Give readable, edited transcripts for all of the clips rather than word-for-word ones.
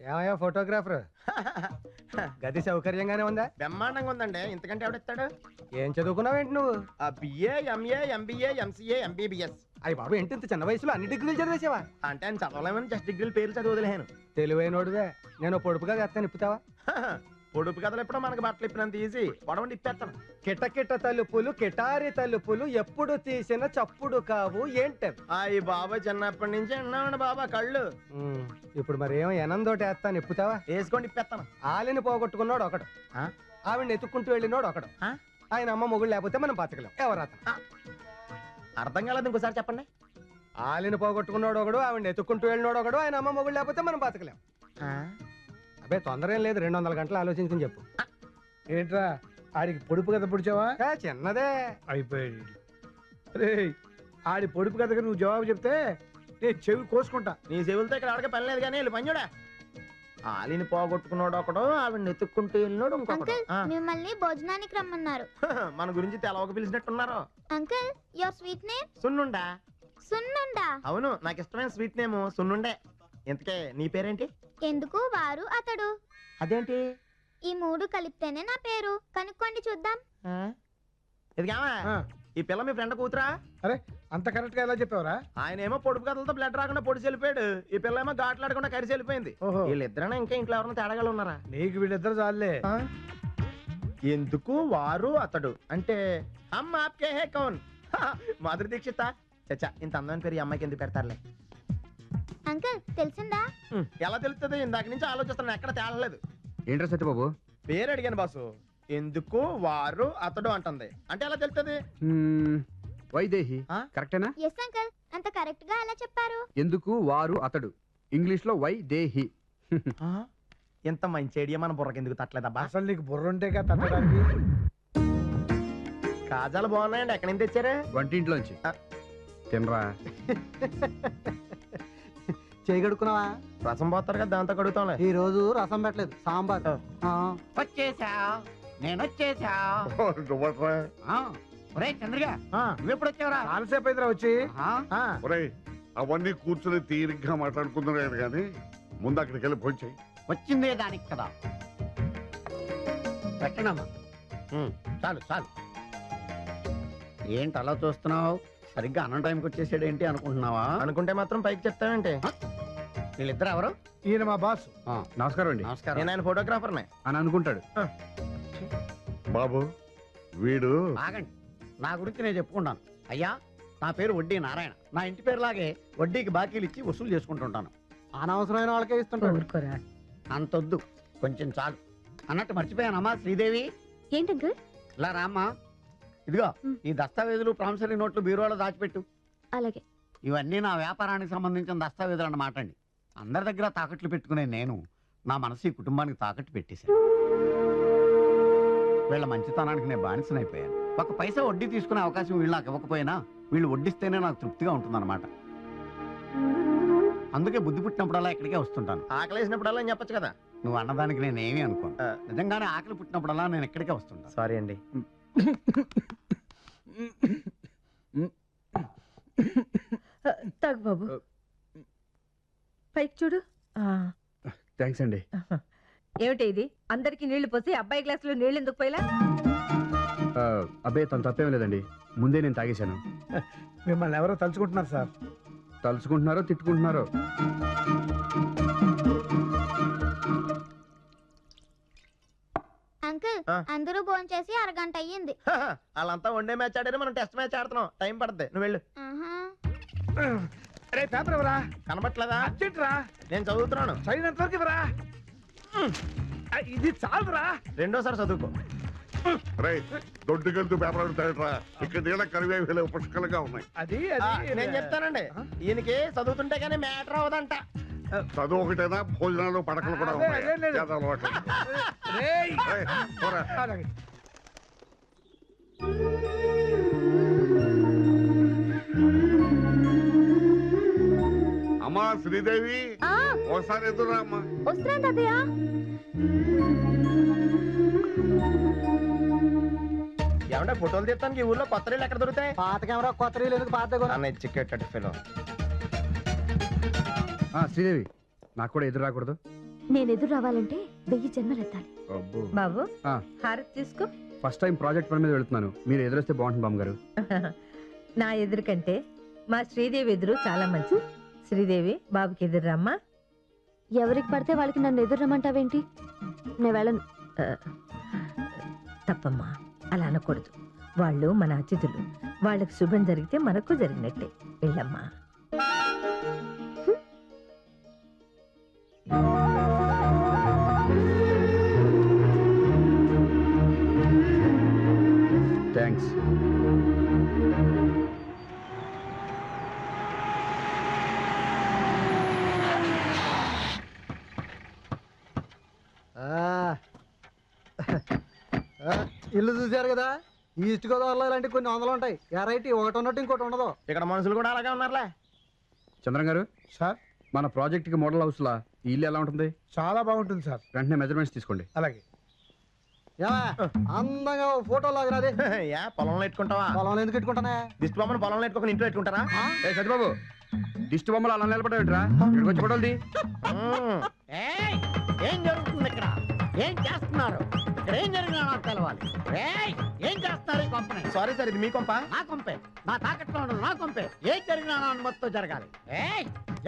ఏమయ్యా ఫోటోగ్రాఫర్ గది సౌకర్యంగానే ఉందా? బ్రహ్మాండంగా ఉందండి. ఇంతకంటే ఎవడిస్తాడు? ఏం చదువుకున్నావేంటి నువ్వు? BA, MA, MBA, MCA, MBBS. అయ్యి బాబు ఏంటి ఇంత చిన్న వయసులో అన్ని డిగ్రీలు చదివేసావా? అంటే ఆయన చదవలేమని జస్ట్ డిగ్రీలు పేర్లు చదువులేను. తెలివైనోడువే. నేను పొడుపుగా చేస్తాను, ఇప్పుతావా? పొడుపు కథలు ఎప్పుడో మనకు బట్టలు ఇప్పినంత ఈజీ. పొడవండి ఇప్పేస్తాను. కిటకిట తలుపులు కిటారి తలుపులు ఎప్పుడు తీసిన చప్పుడు కావు ఏంటవి? అయ్యి బాబా చిన్నప్పటి నుంచి అన్నామండి బాబా కళ్ళు. ఇప్పుడు మరి ఏమో ఎనందోటి వేస్తాను, ఇప్పుతావా? వేసుకోండి ఇప్పేస్తాను. ఆలిని పోగొట్టుకున్నాడు ఒకడు, ఆవిడని ఎత్తుక్కుంటూ వెళ్ళినోడు ఒకడు. ఆయన అమ్మ మొగుడు లేకపోతే మనం బతకలేం. ఎవరత? అర్థం కాలేదు, ఇంకోసారి చెప్పండి. ఆలిని పోగొట్టుకున్నాడు ఒకడు, ఆవిడని ఎత్తుక్కుంటూ వెళ్ళినోడు ఒకడు, ఆయన అమ్మ మొగుడు లేకపోతే మనం బతకలేం. అబ్బే తొందర ఏం లేదు, 200 గంటలు ఆలోచించుకుని చెప్పు. ఏంట్రా ఆడికి పొడుపు కథ పుడిచావా? చిన్నదే అయిపోయాడు. రే ఆడి పొడుపు కథకి నువ్వు జవాబు చెప్తే నేను చెవి కోసుకుంటా. నీ చెవులతో ఇక్కడ ఆడక పని లేదు కానీ వెళ్ళి పనిచూడా. ఆలిని పోగొట్టుకున్నాడు ఒకడు, ఆవిడ ఎత్తుక్కుంటూ వెళ్ళినాడు ఇంకొకడు. మిమ్మల్ని భోజనానికి రమ్మన్నారు. మన గురించి తెలవక పిలిచినట్టున్నారు. Uncle your sweet name? సున్నుండా. సున్నుండా? అవును, నాకు ఇష్టమైన స్వీట్ నేమ్ సున్నుండే. ఇంతకే నీ పేరేంటి? ఎందుకు వారు అతడు. అదేంటి? ఈ 3 కలిపితేనే నా పేరు. కనుక్కోండి చూద్దాం. ఇదిగామా ఈ పిల్ల మీ ఫ్రెండ్ కూతురా? అరే అంత కరెక్ట్ గా ఎలా చెప్పావరా? ఆయన ఏమో పొడుపు కథలతో బ్లడ్ రాకుండా పొడిచి వెళ్ళిపోయాడు. ఈ పిల్ల ఏమో ఘాట్లాడకుండా కరిసి వెళ్ళిపోయింది. వీళ్ళిద్దరైనా ఇంకా ఇంట్లో ఎవరైనా తేడాగా ఉన్నారా? నీకు వీళ్ళిద్దరు చాలే. ఎందుకు వారు అతడు అంటే అమ్మ ఆప్కే హే కౌన్? మాధురి దీక్షిత. చచ్చా, ఇంత అందమైన పేరు ఈ అమ్మాయికి ఎందుకు పెడతారులే. అంకుల్ తెలిసిందా? ఎలా తెలుస్తుంది? ఇందాక నుంచి ఆలోచిస్తాను, ఎక్కడ తేలలేదు. ఏంట్రా సత్యబాబు? పేరు అడిగాను బాసు. ఎందుకు వారు అతడు అంటుంది అంటే ఎలా తెలుస్తుంది? వైదేహి కరెక్టేనా? ఎస్ అంకుల్, అంత కరెక్ట్ గా ఎలా చెప్పారు? ఎందుకు వారు అతడు ఇంగ్లీష్ లో వైదేహి. ఎంత మంచి ఐడియా మన బుర్రకి ఎందుకు తట్టలేదబ్బా? అసలు నీకు బుర్ర ఉంటేగా తట్టడానికి. కాజాలు బాగున్నాయండి, ఎక్కడి నుంచి తెచ్చారు? వంటింట్లోంచి. తినరా. చేయగడుకున్నావా? రసం పోతారు కదా, దాంతో కడుగుతాంలే. ఈ రోజు రసం పెట్టలేదు, సాంబార్. వచ్చేసా, నేను వచ్చేసా. చంద్రగా నువ్వెప్పుడు వచ్చావురా? చాలాసేపు అయితేరా వచ్చి. అవన్నీ కూర్చుని తీరిగ్గా మాట్లాడుకుంటున్నాను కానీ ముందు అక్కడికి వెళ్ళి ఫోన్ చేయి. వచ్చిందే దానికి కదా. పెట్టనమ్మా, చాలు చాలు. ఏంటి అలా చూస్తున్నావు? సరిగ్గా అన్న టైంకి వచ్చేసాడు ఏంటి అనుకుంటున్నావా? అనుకుంటే మాత్రం పైకి చెప్తావేంటి? వీళ్ళిద్దరు ఎవరు? ఈయన మా బాస్. నమస్కారం అండి. నమస్కారం. నేను ఆయన ఫోటోగ్రాఫర్నే అని అనుకుంటాడు. బాబు వీడు ఆగండి, నా గురించి నేను చెప్పుకుంటాను. అయ్యా, నా పేరు వడ్డీ నారాయణ. నా ఇంటి పేరులాగే వడ్డీకి బాకీలు ఇచ్చి వసూలు చేసుకుంటుంటాను. అనవసరమైన వాళ్ళకే ఇస్తుంటాడు. అంతొద్దు, కొంచెం చాలు. అన్నట్టు మర్చిపోయానమ్మా శ్రీదేవి. ఏంటి ఇలా రామ్మా. ఇదిగో ఈ దస్తావేజులు ప్రామిసరీ నోట్లు బీరువాలో దాచిపెట్టు. అలాగే. ఇవన్నీ నా వ్యాపారానికి సంబంధించిన దస్తావేజులు అన్నమాట అండి. అందరి దగ్గర తాకట్లు పెట్టుకునే నేను నా మనసు ఈ కుటుంబానికి తాకట్టు పెట్టేశాను. వీళ్ళ మంచితనానికి నేను బానిసనైపోయాను. ఒక పైసా వడ్డీ తీసుకునే అవకాశం వీళ్ళు నాకు ఇవ్వకపోయినా వీళ్ళు వడ్డిస్తేనే నాకు తృప్తిగా ఉంటుందన్నమాట. అందుకే బుద్ధి పుట్టినప్పుడల్లా ఇక్కడికే వస్తుంటాను. ఆకలేసినప్పుడల్లా చెప్పచ్చు కదా. నువ్వు అన్నదానికి నేనేమి అనుకోను. నిజంగానే ఆకలి పుట్టినప్పుడల్లా నేను ఇక్కడికే వస్తుంటాను. సారీ అండి. తాగు బాబు, పైకి చూడు. థ్యాంక్స్ అండి. ఏమిటి ఇది? అందరికి నీళ్లు పోసి అబ్బాయి గ్లాసులో నీళ్ళు ఎందుకు పోయిలా? అబ్బాయి తను తప్పేం లేదండి, ముందే నేను తాగేశాను. మిమ్మల్ని ఎవరో తలుచుకుంటున్నారు సార్. తలుచుకుంటున్నారో తిట్టుకుంటున్నారో. అంకుల్ అందరూ భోంచేసి అరగంట అయ్యింది. వాళ్ళంతా వన్డే మ్యాచ్ ఆడారు, మనం టెస్ట్ మ్యాచ్ ఆడుతున్నాం. టైం పడుతుంది, నువ్వు వెళ్ళు. అరే పేపర్ ఎవరా? కనబట్లేదా? అర్జెంట్ రా, నేను చదువుతున్నాను. చదివినంత వరకు ఇవ్వరా. ఇది చాలురా. రెండోసారి చదువుకో. దొడ్డుకెళ్తూ పేపర్ అడుగుతాడరా. ఇక్కడ నీళ్ళ కరివేలు పుష్కలంగా ఉన్నాయి. అది నేను చెప్తానండి, ఈయనకి చదువుతుంటే కానీ మ్యాటర్ అవదంట. చదువు ఒకటేనా, భోజనాలు పడకలు కూడా ఉన్నాయి. అమ్మా శ్రీదేవి, ఒకసారి ఎదురా అమ్మా. వస్తున్నాను తాతయ్య. ఏమంటే ఫోటోలు తీస్తానికి ఈ ఊర్లో కొత్త రీళ్ళు ఎక్కడ దొరుకుతాయి? పాత కెమెరా కొత్త రీలు ఎందుకు? పాత అన్న చిక్కెట్ ఫెలో. శ్రీదేవి, నాకు కూడా ఎదురు రాకూడదు. నేను ఎదురు రావాలంటే 1000 జన్మలెత్తాలి. బాబు ఆ. హారతి తీసుకో. ఫస్ట్ టైం ప్రాజెక్ట్ పని మీద వెళ్తున్నాను, మీరు ఎదురొస్తే బాగుంటుంది బామ్మగారు. నా ఎదురు కంటే మా శ్రీదేవి ఎదురు చాలా మంచిది. శ్రీదేవి బాబుకి ఎదురు రమ్మా. ఎవరికి పడితే వాళ్ళకి నన్ను ఎదురు రమ్మంటావేంటి? నేను వెళ్ళను. తప్పమ్మా, అలా అనకూడదు. వాళ్ళు మన అతిథులు, వాళ్ళకి శుభం జరిగితే మనకు జరిగినట్టే. వెళ్ళమ్మా. థ్యాంక్స్. ఇల్లు చూశారు కదా, ఈస్ట్ గోదావరిలో ఇలాంటి కొన్ని వందలు ఉంటాయి. వెరైటీ ఒకటి ఉన్నట్టు ఇంకోటి ఉండదు. ఇక్కడ మనుషులు కూడా అలాగే ఉన్నారులే. చంద్రం గారు, సార్, మన ప్రాజెక్ట్ కి మోడల్ హౌస్ లా ఈ ఇల్లు ఎలా ఉంటుంది? చాలా బాగుంటుంది సార్. వెంటనే మెజర్మెంట్స్ తీసుకోండి. అలాగే. అందంగా ఫోటో లాగరాదే. యా పొలంలో ఎట్టుకుంటావా? పొలంలో ఎందుకు పెట్టుకుంటానే? దిష్టి బొమ్మను పొలంలో ఎట్టుకొని ఇంట్లో ఎట్టుకుంటారా? ఏ సత్యబాబు, దిష్టి బొమ్మలు అలా నిలబడేట్రా, ఇక్కడికి వచ్చి ఫోటోలు ఏం జరుగుతుంది ఇక్కడ? ఏం చేస్తున్నారు ఇక్కడ? ఏం జరిగినా నాకు తెలవాలి. ఏం చేస్తున్నారు ఈ కొంపని? సారీ సార్, ఇది మీ కొంప. నా కొంపే, నా తాకట్లో ఉండదు నా కొంపే. ఏం జరిగినా నా అనుమతితో జరగాలి.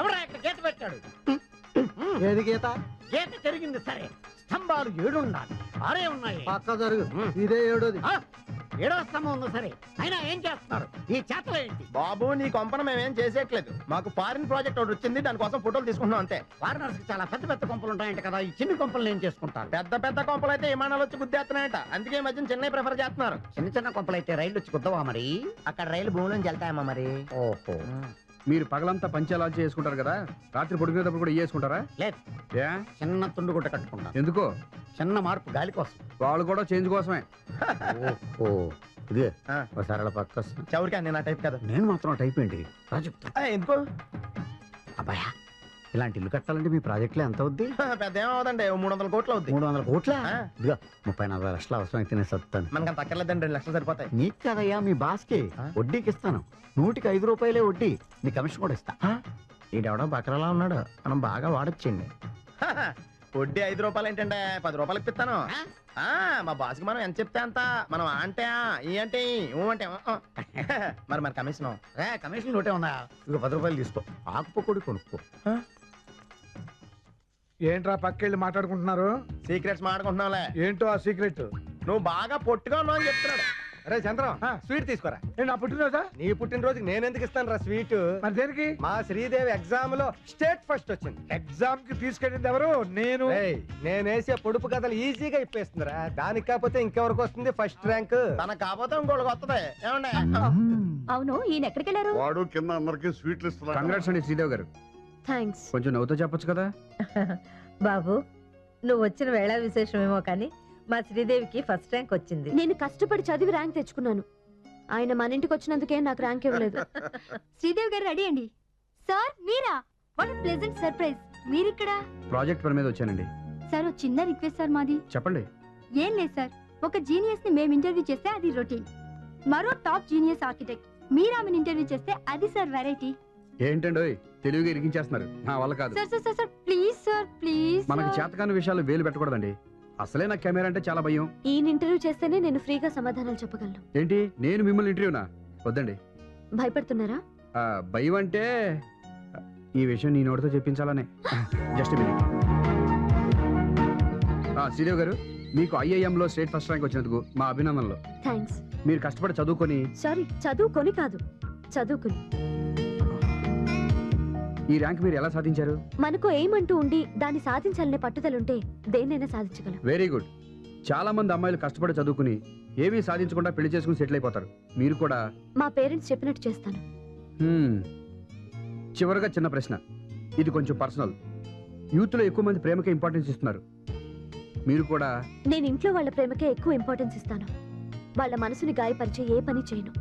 ఎవరా ఇక్కడ గీత పెట్టాడు? ఏది గీత? గీత జరిగింది సరే, స్తంభాలు 7 ఉండాలి, 6 ఉన్నాయి. పక్క జరుగు, ఇదే 7ది. 7వ స్తంభం ఉంది సరే, అయినా ఏం చేస్తున్నారు? ఈ చేతలు ఏంటి? బాబు, నీ కొంపను మేమేం చేసేయట్లేదు. మాకు ఫారిన్ ప్రాజెక్ట్ ఒకటి వచ్చింది, దానికోసం ఫోటోలు తీసుకుంటున్నాం అంతే. ఫారినర్స్ కి చాలా పెద్ద పెద్ద కొంపలు ఉంటాయంట కదా, ఈ చిన్న కొంపలు ఏం చేసుకుంటారు? పెద్ద పెద్ద కొంపలు అయితే విమానాలు వచ్చి గుద్దేస్తున్నాయట, అందుకే ఈ మధ్యన చెన్నై ప్రిఫర్ చేస్తున్నారు. చిన్న చిన్న కొంపలు అయితే రైలు వచ్చి కుద్దవా మరి? అక్కడ రైలు భూమిలోంచి వెళ్తాయమ్మా మరి. ఓహో, మీరు పగలంతా పంచాలా చేసుకుంటారు కదా, రాత్రి పడుకునేటప్పుడు కూడా చేసుకుంటారా? లేదు, ఏ చిన్న తుండు గుట్ట కట్టుకుంటా. ఎందుకో? చిన్న మార్పు గాలి కోసం. వాళ్ళు కూడా చేంజ్ కోసమే. ఓహో, ఇదే ఆ. ఒకసారి అలా పక్క చౌరికా నేను ఆ టైప్ కదా. నేను మాత్రం టైప్ ఏంటి రా చెప్తా. ఎందుకు? అబ్బాయా, ఇలాంటి ఇల్లు కట్టాలంటే మీ ప్రాజెక్టులో ఎంత అవుద్ది? పెద్ద ఏమవుదండి, 300 కోట్లు అవుద్ది. 300 కోట్ల? ఆ. ఇదిగో 30-40 లక్షలు అవసరం అయితే నేను సత్తాను. మనకు అంత అక్కర్లేదండి, 2 లక్షలు సరిపోతాయి. నీకు కదయ్యా, మీ బాస్కి ఆ? వడ్డీకి ఇస్తాను. 100కి 5 రూపాయలే వడ్డీ, నీ కమిషన్ కూడా ఇస్తా. ఈడెవడో బకరలా ఉన్నాడు, మనం బాగా వాడొచ్చండి. వడ్డీ 5 రూపాయలు ఏంటంటే 10 రూపాయలు ఇప్పిస్తాను. మా బాస్కి మనం ఎంత చెప్తే అంత. మనం అంటే ఈ అంటే ఊ అంటే ఊ. మరి మన కమిషన్ కమిషన్ ఒకటే ఉందా? ఇక 10 రూపాయలు తీసుకో, ఆకుపొడి కొనుక్కో. ఏంట్రా పక్కెళ్ళి మాట్లాడుకుంటున్నారు? సీక్రెట్స్ మాట్లాడుకుంటున్నావులే. ఏంటో ఆ సీక్రెట్? నువ్వు బాగా పొట్టుగా ఉన్నావు అని చెప్తున్నాడు. అరే చంద్రం, స్వీట్ తీసుకోరా. నా పుట్టినరోజా? నీ పుట్టినరోజుకి నేను ఎందుకు ఇస్తాను రా స్వీట్? మరి దేనికి? మా శ్రీదేవి ఎగ్జామ్ లో స్టేట్ ఫస్ట్ వచ్చింది. ఎగ్జామ్ కి తీసుకెళ్ళింది ఎవరు? నేను. నేను వేసే పొడుపు కథలు ఈజీగా ఇప్పేస్తుందిరా. దానికి కాకపోతే ఇంకెవరికి వస్తుంది ఫస్ట్ ర్యాంక్? తనకు కాకపోతే ఇంకోటికి వస్తుంది. ఏమండి? అవును, ఈయన ఎక్కడికి వెళ్ళారు? వాడు కింద అందరికి స్వీట్లు ఇస్తున్నారు. కంగ్రాట్స్ అండి శ్రీదేవి గారు. థ్యాంక్స్. కొంచెం నవ్వుతో చెప్పొచ్చు కదా. బాబు, నువ్వు వచ్చిన వేళ విశేషమేమో కానీ మా శ్రీదేవికి ఫస్ట్ ర్యాంక్ వచ్చింది. నేను కష్టపడి చదివి ర్యాంక్ తెచ్చుకున్నాను. ఆయన మన ఇంటికి వచ్చినందుకే నాకు ర్యాంక్ ఇవ్వలేదు. శ్రీదేవి గారు రెడీ అండి. సార్ మీరా? What pleasant surprise. మీరిక్కడ? ప్రాజెక్ట్ పని మీద వచ్చానండి. సార్ ఒక చిన్న రిక్వెస్ట్ సార్ మాది. చెప్పండి. ఏం లేదు సార్, ఒక జీనియస్ ని మేము ఇంటర్వ్యూ చేస్తే అది రొటీన్. మరో టాప్ జీనియస్ ఆర్కిటెక్ట్ మీరామని ఇంటర్వ్యూ చేస్తే అది సార్ వెరైటీ. ఏంటండి తెలివిగా ఇరికించేస్తున్నారు, నా వల్ల కాదు. Sir sir sir please sir please. మనకి చేతకాని విషయాలు వేలు పెట్టకూడదండి. అసలే నాకు కెమెరా అంటే చాలా భయం. ఈయన ఇంటర్వ్యూ చేస్తేనే నేను ఫ్రీగా సమాధానాలు చెప్పగలను. ఏంటి నేను మిమ్మల్ని ఇంటర్వ్యూనా? వద్దండి. భయపడుతున్నారా? భయం అంటే ఈ విషయం నీ నోటితో చెప్పించాలనే. Just minute. శ్రీదేవి గారు, మీకు ఐఐఎంలో స్టేట్ ఫస్ట్ ర్యాంక్ వచ్చినందుకు మా అభినందనలు. థ్యాంక్స్. మీరు కష్టపడి చదువుకొని. సారీ, చదువుకొని కాదు, చదువుకుని. ఈ ర్యాంక్ మీరు ఎలా సాధించారు? మనకు ఏమంటూ ఉండి దాన్ని సాధించాలనే పట్టుదలుంటే దేన్నైనా సాధించగలం. Very good. చాలా మంది అమ్మాయిలు కష్టపడి చదువుకుని ఏమీ సాధించకుండా పెళ్లి చేసుకుని సెటిల్ అయిపోతారు. మీరు కూడా. మా పేరెంట్స్ చెప్పినట్టు చేస్తాను. చివరిగా చిన్న ప్రశ్న, ఇది కొంచెం పర్సనల్. యూత్ లో ఎక్కువ మంది ప్రేమకే ఇంపార్టెన్స్ ఇస్తున్నారు. మీరు కూడా. నేను ఇంట్లో వాళ్ళ ప్రేమకే ఎక్కువ ఇంపార్టెన్స్ ఇస్తాను. వాళ్ళ మనసుని గాయపరిచే ఏ పని చేయను.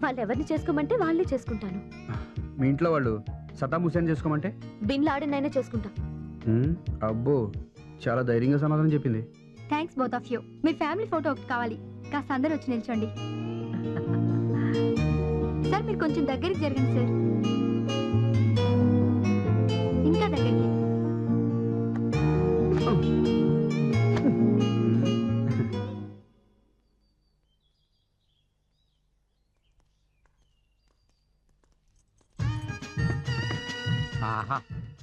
వాళ్ళు ఎవరిని చేసుకోమంటే వాళ్ళే చేసుకుంటాను. మీ ఇంట్లో వాళ్ళు సద్దాం హుసేన్ చేసుకోమంటే? బిన్ లాడెన్ అయినా చేసుకుంటా. అబ్బో, చాలా ధైర్యంగా సమాధానం చెప్పింది. Thanks both of you. Me family photo ఒకటి కావాలి. కాస్త అందరూ వచ్చి నిల్చోండి. సార్ మీరు కొంచెం దగ్గరికి జరగండి సార్. ఇంకా దగ్గరికి. ఆహా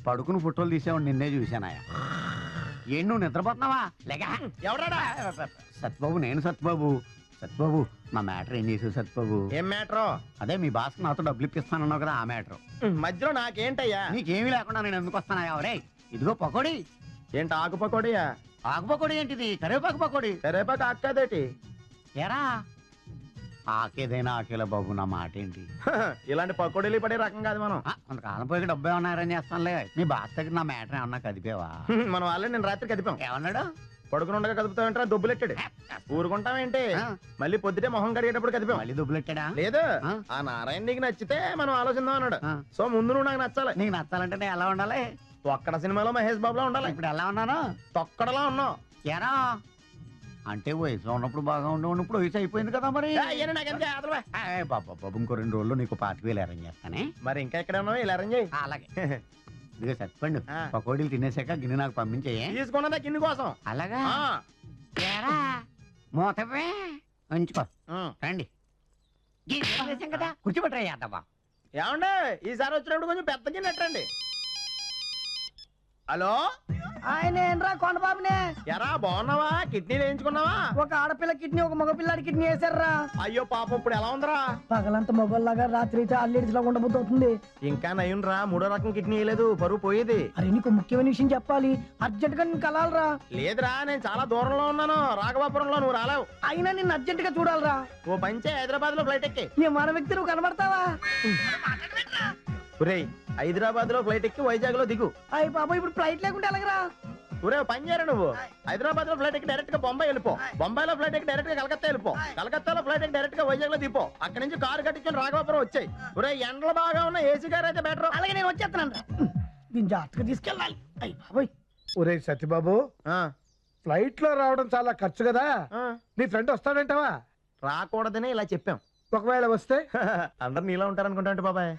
పడుకుని ఫోటోలు తీసేవాడు నిన్నే చూశానాయా. ఏం నువ్వు నిద్రపోతున్నావా? లేక ఎవడా? సత్యబాబు, నేను సత్యబాబు. సత్యబాబు, నా మ్యాటర్ ఏం చేసావు సత్యబాబు? ఏం మ్యాటరో? అదే మీ బాస్ నాతో డబ్బులు ఇప్పిస్తానన్నావు కదా, ఆ మ్యాటర్. మధ్యలో నాకేంటయ్యా? నీకేమీ లేకుండా నేను ఎందుకు వస్తానయ్యా? రే ఇదిగో పకోడీ. ఏంటి ఆకు పకోడియా? ఆకు పకోడీ ఏంటిది? కరివేపాకు పకోడీ. కరేపాకు ఆక్కదేటి? ఎరా ఆకేదైనా ఆకేలా బాబు, నా మాట ఏంటి? ఇలాంటి పకోడీలు పడే రకం కాదు మనం. కొంతకాలం పోయి డబ్బు ఏమన్నా అరేంజ్ చేస్తానులే. మీ బాస్ దగ్గర నా మ్యాటర్ ఏమన్నా కదిపేవా? మనం ఆల్రెడీ నేను రాత్రి కదిపాం. ఏమన్నాడు? పడుకుని ఉండగా కదుపుతామంటారా? దొబ్బులెట్టాడు. ఊరుకుంటామేంటి? మళ్ళీ పొద్దుటే మొహం కడిగేటప్పుడు కదిపాం. మళ్ళీ దుబ్బులెట్టాడా? లేదు, ఆ? ఆ నారాయణ నీకు నచ్చితే మనం ఆలోచిద్దాం అన్నాడు. ఆ. సో ముందు నువ్వు నాకు నచ్చాలి. నీకు నచ్చాలంటే నేను ఎలా ఉండాలి? ఒక్కడ సినిమాలో మహేష్ బాబులా ఉండాలి. ఇప్పుడు ఎలా ఉన్నాను? తొక్కడలా ఉన్నావు. ఎరా అంటే వయసులో ఉన్నప్పుడు బాగా ఉండవు, ఇప్పుడు వయసు అయిపోయింది కదా మరి. బాబా బాబు, ఇంకో 2 రోజుల్లో నీకు 25,000 అరేంజ్ చేస్తానే. మరి ఇంకా ఎక్కడ ఉన్నావు? ఇలా అరేంజ్ చేయి. అలాగే. ఇదిగో సత్పండు, ఆ. పకోడీలు తినేసాక గిన్నె నాకు పంపించేయే. తీసుకున్నదా కింది కోసం. అలాగా ఆ. ఎరా మూతవే ఉంచుకో. ఉం. రండి గిన్నె వదిలేసాం కదా, కూర్చోబెట్టరా యాదవ్వా. ఏమండి ఈసారి వచ్చినప్పుడు కొంచెం పెద్ద గిన్నె ఎట్టండి. హలో, ఆయన ఏంట్రా కొండబాబునే. ఎరా బాగున్నావా? కిడ్నీలు వేయించుకున్నావా? ఒక ఆడపిల్ల కిడ్నీ ఒక మగపిల్లాడి కిడ్నీ వేసారా. అయ్యో పాపం, ఇప్పుడు ఎలా ఉందిరా? పగలంతా మొగల్లాగా రాత్రి అయితే అల్లేడిస్ లాగా ఉండబోతుంది. ఇంకా నయం రా, 3వ రకం కిడ్నీ వేయలేదు, పరువు పోయేది. అరే నీకు ముఖ్యమైన విషయం చెప్పాలి, అర్జెంట్ గా నేను కలాలరా. లేదురా, నేను చాలా దూరంలో ఉన్నాను, రాఘవాపురంలో. నువ్వు రాలేవు. అయినా నిన్ను అర్జెంట్ గా చూడాలరా. ఓ పంచే హైదరాబాద్ లో ఫ్లైట్ ఎక్కి. ఈ మన వ్యక్తి నువ్వు కనబడతావా? ఒరేయ్, హైదరాబాద్ లో ఫ్లైట్ ఎక్కి వైజాగ్ లో దిగు. అయ్యి బాబా, ఇప్పుడు ఫ్లైట్ లేకుంటే ఎలాగరా? ఒరే పని చేయరా, నువ్వు హైదరాబాద్ లో ఫ్లైట్ ఎక్కి డైరెక్ట్ గా బొంబాయి వెళ్ళిపో. బొంబాయిలో ఫ్లైట్ ఎక్కి డైరెక్ట్ గా కలకత్తా వెళ్ళిపో. కలకత్తాలో ఫ్లైట్ ఎక్కి డైరెక్ట్ గా వైజాగ్ లో దిపో. అక్కడి నుంచి కారు కట్టించుకొని రాఘవాపురం వచ్చాయి. ఒరే ఎండలు బాగా ఉన్న ఏసీ కార్ అయితే బెటర్. అలాగే నేను వచ్చేస్తాను. దీన్ని జాగ్రత్తగా తీసుకెళ్ళాలి. అయ్యి బాబోయ్. ఒరే సత్యబాబు, ఫ్లైట్ లో రావడం చాలా ఖర్చు కదా, నీ ఫ్రెండ్ వస్తాడంటావా? రాకూడదని ఇలా చెప్పాం. ఒకవేళ వస్తే అందరు నీలా ఉంటారనుకుంటా బాబాయ్.